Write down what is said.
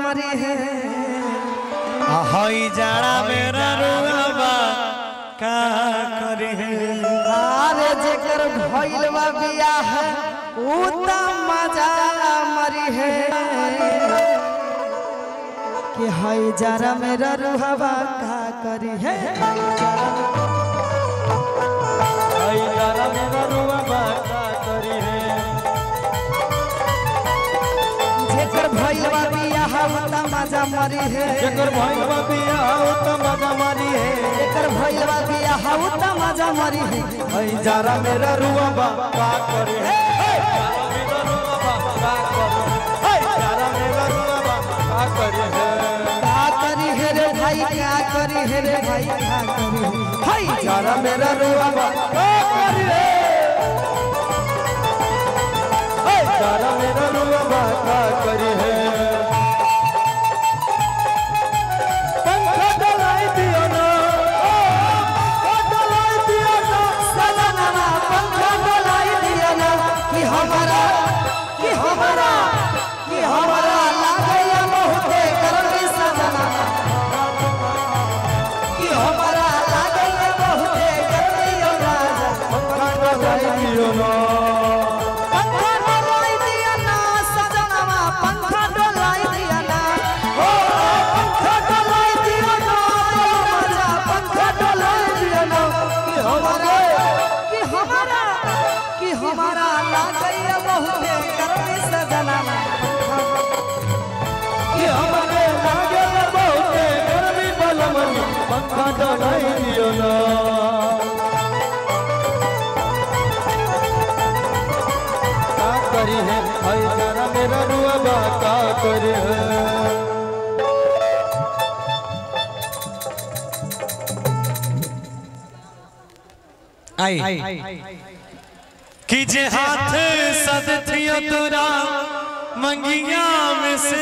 मरी है हई जाड़ा मेरा रुआबा का करे है अरे जेकर भइल बा बियाह ऊ त मजा मरी है कि हई जाड़ा मेरा रुआबा का करी है हई जाड़ा मेरा रुआबा का करे है जेकर भइल बा बियाह ऊ त मजा मरी है जेकर भइल बा बियाह ऊ त मजा मरी है जेकर भइल बा बियाह ऊ त मजा मरी है हई जाड़ा मेरा रुआबा का करे है क्या करी है रे भाई क्या करी हाय जाड़ा मेरा रुआबा का करे है हाय जाड़ा मेरा रुआबा का करे है पंखा डलाई दियो ना डलाई दियो ना सजना पंखा डलाई दिया ना कि हमारा लागैया बहुते करनी सजना कि हमारा लागैया बहुते करनी राजा पंखा डलाई दियो ना पंखा डलाई दिया ना सजना पंखा डलाई दिया ना ओ पंखा डलाई दिया ना राजा पंखा डलाई दिया ना कि हमारा लागैया बहुते करनी सजना कि हमारे लागैया बहुते करनी बलमनी पंखा डलाई दियो ना का करी है हई जाड़ा मेरा रुआबा का करे है आई कि जे हाथ सद थियो तोरा मंगिया में से